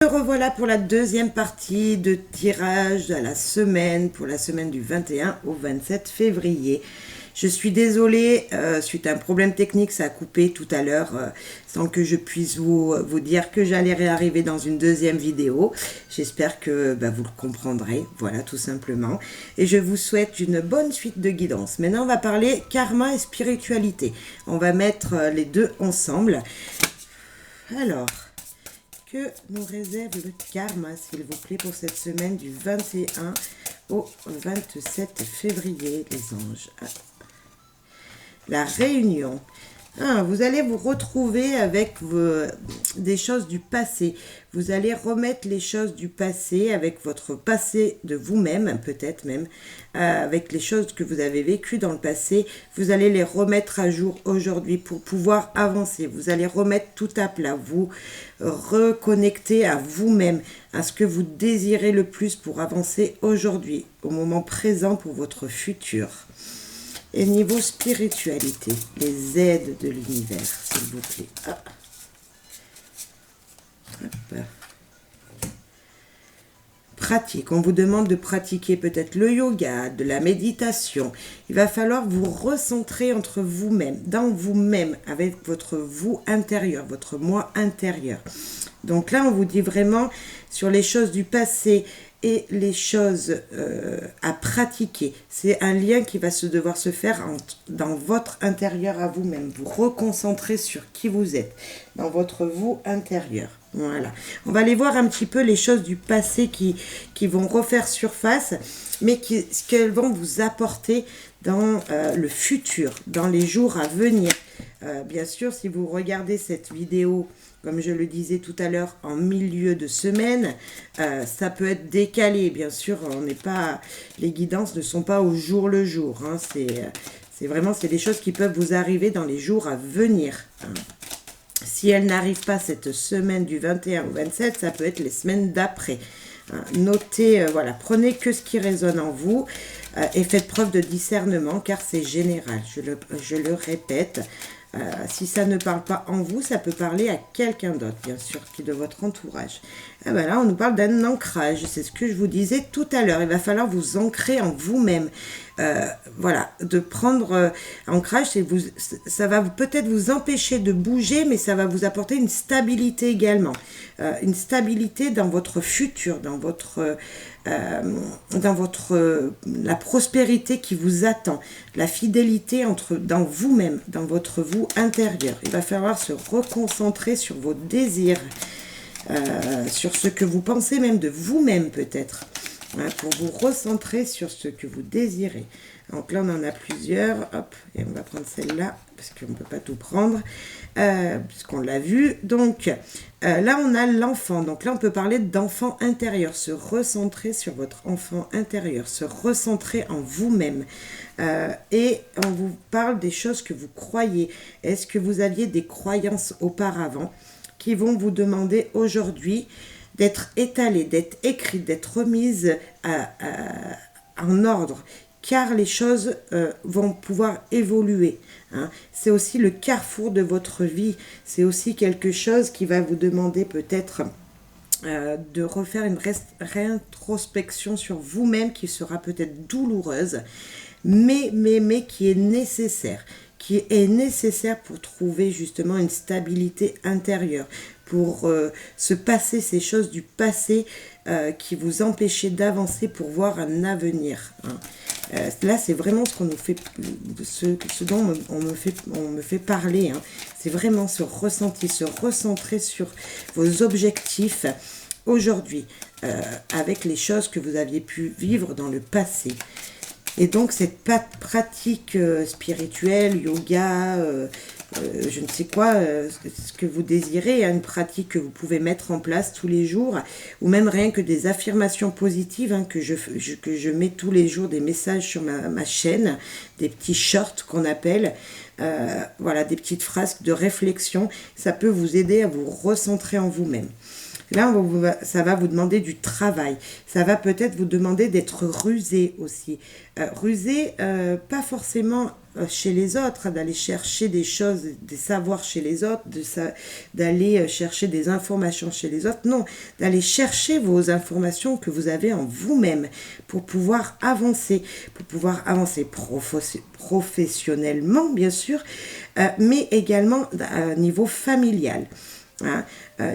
Me revoilà pour la deuxième partie de tirage de la semaine, pour la semaine du 21 au 27 février. Je suis désolée, suite à un problème technique, ça a coupé tout à l'heure sans que je puisse vous dire que j'allais réarriver dans une deuxième vidéo. J'espère que vous le comprendrez, voilà tout simplement. Et je vous souhaite une bonne suite de guidance. Maintenant, on va parler karma et spiritualité. On va mettre les deux ensemble. Alors... que nous réserve le karma, s'il vous plaît, pour cette semaine du 21 au 27 février, les anges. La réunion. Vous allez vous retrouver avec des choses du passé. Vous allez remettre les choses du passé avec votre passé de vous-même, peut-être même, avec les choses que vous avez vécues dans le passé. Vous allez les remettre à jour aujourd'hui pour pouvoir avancer. Vous allez remettre tout à plat, vous reconnecter à vous-même, à ce que vous désirez le plus pour avancer aujourd'hui, au moment présent pour votre futur. Et niveau spiritualité, les aides de l'univers, s'il vous plaît. Pratique, on vous demande de pratiquer peut-être le yoga, de la méditation. Il va falloir vous recentrer entre vous-même, dans vous-même, avec votre vous intérieur, votre moi intérieur. Donc là, on vous dit vraiment sur les choses du passé et les choses à pratiquer. C'est un lien qui va devoir se faire dans votre intérieur à vous-même. Vous reconcentrer sur qui vous êtes, dans votre vous intérieur. Voilà. On va aller voir un petit peu les choses du passé qui vont refaire surface, mais ce qu'elles vont vous apporter dans le futur, dans les jours à venir. Bien sûr, si vous regardez cette vidéo, comme je le disais tout à l'heure, en milieu de semaine, ça peut être décalé. Bien sûr, les guidances ne sont pas au jour le jour. Hein. C'est des choses qui peuvent vous arriver dans les jours à venir. Hein. Si elles n'arrivent pas cette semaine du 21 au 27, ça peut être les semaines d'après. Hein. Notez, prenez que ce qui résonne en vous et faites preuve de discernement car c'est général. Je le répète. Si ça ne parle pas en vous, ça peut parler à quelqu'un d'autre, bien sûr, qui est de votre entourage. Là, on nous parle d'un ancrage. C'est ce que je vous disais tout à l'heure. Il va falloir vous ancrer en vous-même. De prendre ancrage, ça va peut-être vous empêcher de bouger, mais ça va vous apporter une stabilité également. Une stabilité dans votre futur, dans la prospérité qui vous attend, la fidélité dans vous-même, dans votre vous intérieur. Il va falloir se reconcentrer sur vos désirs, sur ce que vous pensez même de vous-même peut-être, pour vous recentrer sur ce que vous désirez. Donc là, on en a plusieurs. Hop, et on va prendre celle-là, parce qu'on ne peut pas tout prendre, puisqu'on l'a vu. Donc, là, on a l'enfant. Donc là, on peut parler d'enfant intérieur. Se recentrer sur votre enfant intérieur. Se recentrer en vous-même. Et on vous parle des choses que vous croyez. Est-ce que vous aviez des croyances auparavant qui vont vous demander aujourd'hui d'être étalées, d'être écrites, d'être remises en ordre, car les choses vont pouvoir évoluer. Hein. C'est aussi le carrefour de votre vie. C'est aussi quelque chose qui va vous demander peut-être de refaire une réintrospection sur vous-même qui sera peut-être douloureuse, mais qui est nécessaire. Qui est nécessaire pour trouver justement une stabilité intérieure, pour se passer ces choses du passé qui vous empêchaient d'avancer pour voir un avenir. Hein. Là, c'est vraiment ce qu'on nous fait, ce dont on me fait parler. Hein. C'est vraiment se recentrer sur vos objectifs aujourd'hui, avec les choses que vous aviez pu vivre dans le passé. Et donc, cette pratique spirituelle, yoga, je ne sais quoi, ce que vous désirez, une pratique que vous pouvez mettre en place tous les jours, ou même rien que des affirmations positives, que je mets tous les jours des messages sur ma chaîne, des petits shorts qu'on appelle, des petites phrases de réflexion, ça peut vous aider à vous recentrer en vous-même. Là, ça va vous demander du travail. Ça va peut-être vous demander d'être rusé aussi. Rusé, pas forcément chez les autres, d'aller chercher des choses, des savoirs chez les autres, d'aller chercher des informations chez les autres. Non, d'aller chercher vos informations que vous avez en vous-même pour pouvoir avancer professionnellement, bien sûr, mais également à niveau familial. Hein.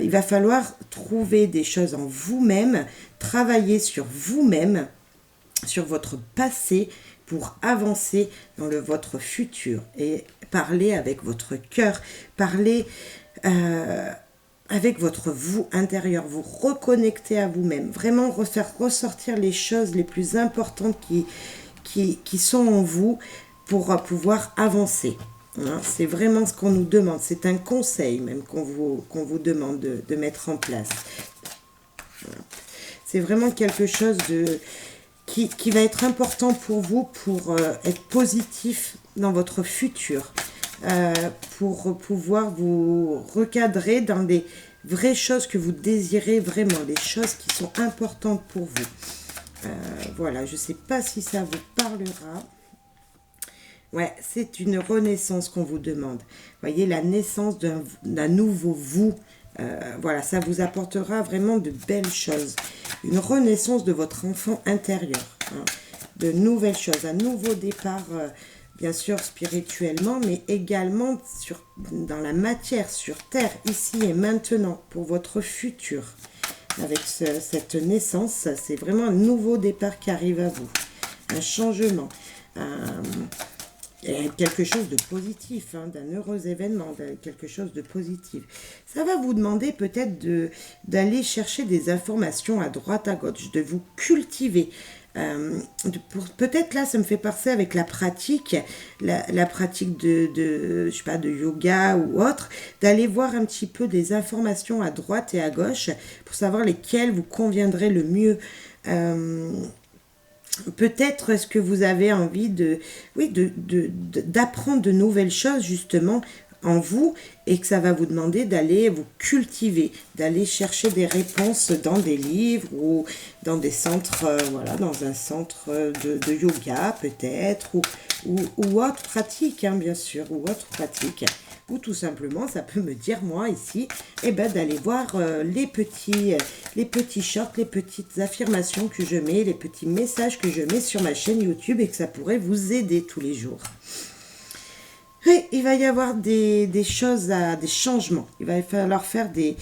Il va falloir trouver des choses en vous-même, travailler sur vous-même, sur votre passé pour avancer dans votre futur et parler avec votre cœur, parler avec votre vous intérieur, vous reconnecter à vous-même, vraiment faire ressortir les choses les plus importantes qui sont en vous pour pouvoir avancer. Hein, c'est vraiment ce qu'on nous demande, c'est un conseil même qu'on vous demande de mettre en place. C'est vraiment quelque chose qui va être important pour vous pour être positif dans votre futur, pour pouvoir vous recadrer dans des vraies choses que vous désirez vraiment, des choses qui sont importantes pour vous. Voilà, je ne sais pas si ça vous parlera. Ouais, c'est une renaissance qu'on vous demande. Voyez, la naissance d'un nouveau vous. Voilà, ça vous apportera vraiment de belles choses. Une renaissance de votre enfant intérieur. Hein, de nouvelles choses, un nouveau départ, bien sûr spirituellement, mais également dans la matière, sur Terre, ici et maintenant, pour votre futur. Avec cette naissance, c'est vraiment un nouveau départ qui arrive à vous. Un changement. Quelque chose de positif, hein, d'un heureux événement, quelque chose de positif. Ça va vous demander peut-être d'aller chercher des informations à droite, à gauche, de vous cultiver. Peut-être là, ça me fait penser avec la pratique, la pratique je sais pas, de yoga ou autre, d'aller voir un petit peu des informations à droite et à gauche pour savoir lesquelles vous conviendraient le mieux. Peut-être est-ce que vous avez envie d'apprendre de nouvelles choses justement en vous et que ça va vous demander d'aller vous cultiver, d'aller chercher des réponses dans des livres ou dans des centres, voilà, dans un centre de yoga peut-être ou autre pratique, hein, bien sûr, ou autre pratique. Ou tout simplement, ça peut me dire, moi, ici, d'aller voir les petits shorts, les petites affirmations que je mets, les petits messages que je mets sur ma chaîne YouTube et que ça pourrait vous aider tous les jours. Oui, il va y avoir des choses, des changements. Il va falloir faire des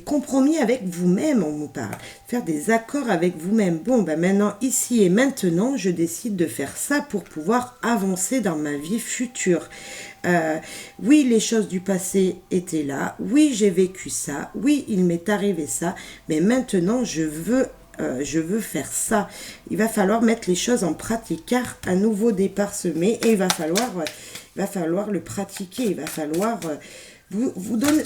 compromis avec vous-même, on vous parle. Faire des accords avec vous-même. Bon, maintenant, ici et maintenant, je décide de faire ça pour pouvoir avancer dans ma vie future. Oui, les choses du passé étaient là. Oui, j'ai vécu ça. Oui, il m'est arrivé ça. Mais maintenant, je veux faire ça. Il va falloir mettre les choses en pratique car un nouveau départ se met et il va falloir le pratiquer. Il va falloir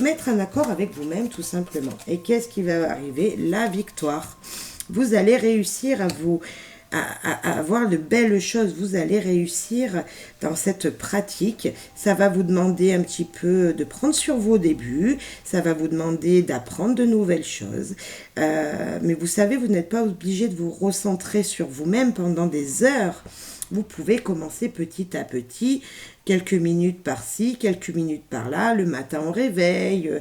mettre un accord avec vous-même tout simplement. Et qu'est-ce qui va arriver? La victoire. Vous allez réussir à avoir de belles choses, vous allez réussir dans cette pratique. Ça va vous demander un petit peu de prendre sur vos débuts, ça va vous demander d'apprendre de nouvelles choses. Mais vous savez, vous n'êtes pas obligé de vous recentrer sur vous-même pendant des heures. Vous pouvez commencer petit à petit, quelques minutes par-ci, quelques minutes par-là, le matin au réveil,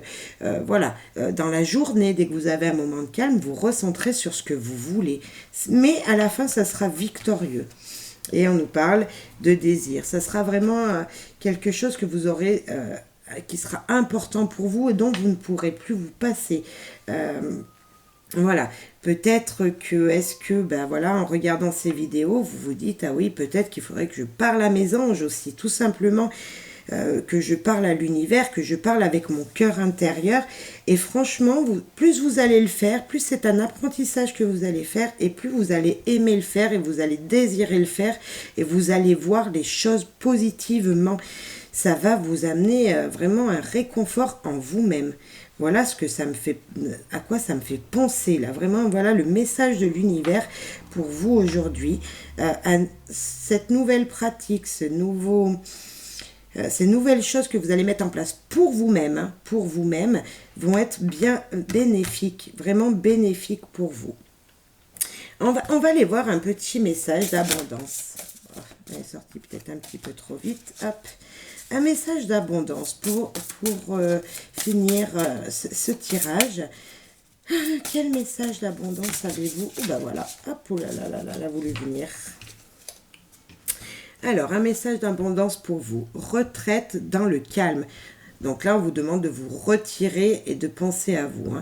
voilà. Dans la journée, dès que vous avez un moment de calme, vous recentrez sur ce que vous voulez. Mais à la fin, ça sera victorieux. Et on nous parle de désir. Ça sera vraiment quelque chose que vous aurez, qui sera important pour vous et dont vous ne pourrez plus vous passer. Voilà, peut-être que, en regardant ces vidéos, vous vous dites, ah oui, peut-être qu'il faudrait que je parle à mes anges aussi, tout simplement, que je parle à l'univers, que je parle avec mon cœur intérieur. Et franchement, plus vous allez le faire, plus c'est un apprentissage que vous allez faire, et plus vous allez aimer le faire, et vous allez désirer le faire, et vous allez voir les choses positivement. Ça va vous amener vraiment un réconfort en vous-même. Voilà ce que ça me fait, à quoi ça me fait penser là. Vraiment, voilà le message de l'univers pour vous aujourd'hui. Cette nouvelle pratique, ces nouvelles choses que vous allez mettre en place pour vous-même, vont être bien bénéfiques, vraiment bénéfiques pour vous. On va aller voir un petit message d'abondance. Elle est sortie peut-être un petit peu trop vite. Hop. Un message d'abondance pour finir ce tirage. Quel message d'abondance avez-vous? Oh, ben voilà. Hop, oh là là là là, elle a voulu venir. Alors, un message d'abondance pour vous. Retraite dans le calme. Donc là, on vous demande de vous retirer et de penser à vous.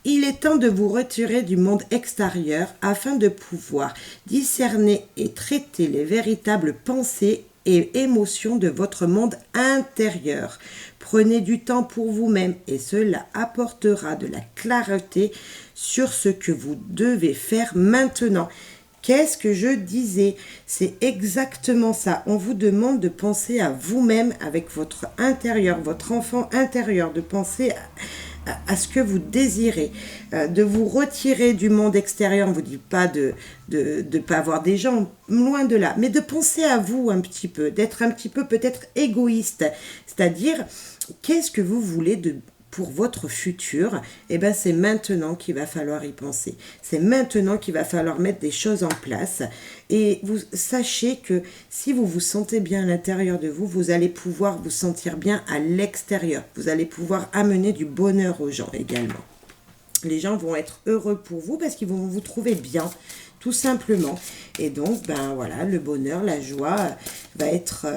Il est temps de vous retirer du monde extérieur afin de pouvoir discerner et traiter les véritables pensées et émotions de votre monde intérieur. Prenez du temps pour vous-même et cela apportera de la clarté sur ce que vous devez faire maintenant. Qu'est-ce que je disais? C'est exactement ça. On vous demande de penser à vous-même avec votre intérieur, votre enfant intérieur, de penser à ce que vous désirez, de vous retirer du monde extérieur. On ne vous dit pas de pas avoir des gens, loin de là, mais de penser à vous un petit peu, d'être un petit peu peut-être égoïste. C'est-à-dire, qu'est-ce que vous voulez pour votre futur? Eh bien, c'est maintenant qu'il va falloir y penser. C'est maintenant qu'il va falloir mettre des choses en place. Et vous sachez que si vous vous sentez bien à l'intérieur de vous, vous allez pouvoir vous sentir bien à l'extérieur. Vous allez pouvoir amener du bonheur aux gens également. Les gens vont être heureux pour vous parce qu'ils vont vous trouver bien, tout simplement. Et donc, ben voilà, le bonheur, la joie va être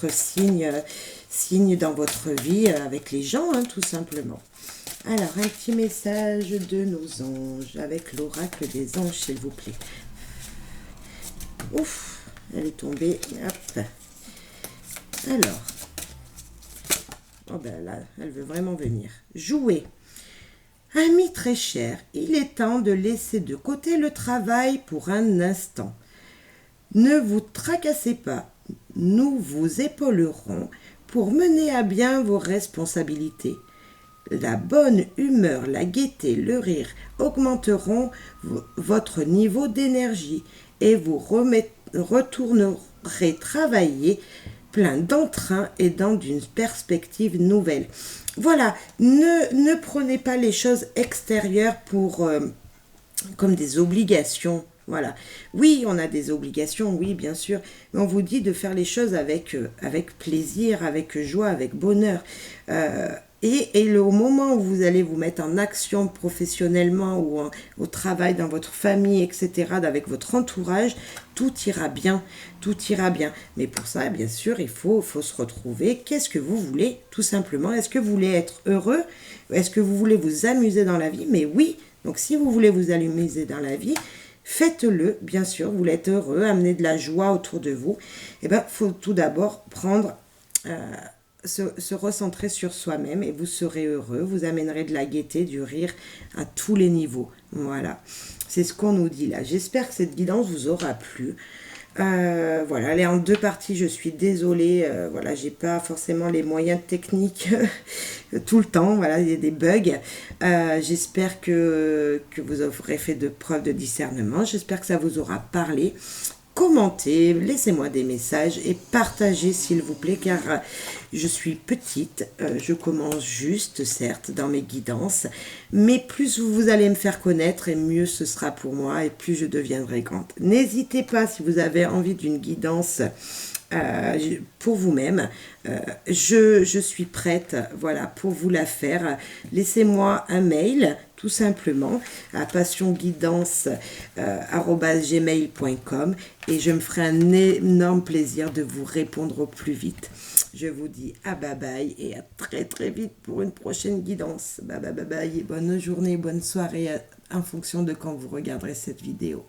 signe dans votre vie avec les gens, tout simplement. Alors, un petit message de nos anges avec l'oracle des anges, s'il vous plaît. Ouf, elle est tombée. Hop. Alors, oh ben là, elle veut vraiment venir. Jouer. Ami très cher, il est temps de laisser de côté le travail pour un instant. Ne vous tracassez pas, nous vous épaulerons pour mener à bien vos responsabilités. La bonne humeur, la gaieté, le rire augmenteront votre niveau d'énergie et vous retournerez travailler plein d'entrain et dans une perspective nouvelle. Voilà, ne prenez pas les choses extérieures comme des obligations. Voilà. Oui, on a des obligations, oui, bien sûr, mais on vous dit de faire les choses avec plaisir, avec joie, avec bonheur. Au moment où vous allez vous mettre en action professionnellement ou au travail, dans votre famille, etc., avec votre entourage, tout ira bien, tout ira bien. Mais pour ça, bien sûr, il faut se retrouver. Qu'est-ce que vous voulez, tout simplement? Est-ce que vous voulez être heureux? Est-ce que vous voulez vous amuser dans la vie? Mais oui, donc si vous voulez vous amuser dans la vie, faites-le, bien sûr, vous voulez être heureux, amener de la joie autour de vous. Eh bien, il faut tout d'abord se recentrer sur soi-même et vous serez heureux, vous amènerez de la gaieté, du rire à tous les niveaux. Voilà, c'est ce qu'on nous dit là. J'espère que cette guidance vous aura plu. Voilà, elle est en 2 parties, je suis désolée, voilà, j'ai pas forcément les moyens techniques tout le temps, voilà, il y a des bugs. J'espère que vous aurez fait de preuves de discernement, j'espère que ça vous aura parlé. Commentez, laissez-moi des messages et partagez s'il vous plaît, car je suis petite, je commence juste, certes, dans mes guidances, mais plus vous allez me faire connaître et mieux ce sera pour moi et plus je deviendrai grande. N'hésitez pas si vous avez envie d'une guidance pour vous-même, je suis prête, voilà, pour vous la faire. Laissez-moi un mail tout simplement à passionguidance@gmail.com et je me ferai un énorme plaisir de vous répondre au plus vite. Je vous dis à bye bye et à très très vite pour une prochaine guidance. Bye bye bye bye et bonne journée, bonne soirée en fonction de quand vous regarderez cette vidéo.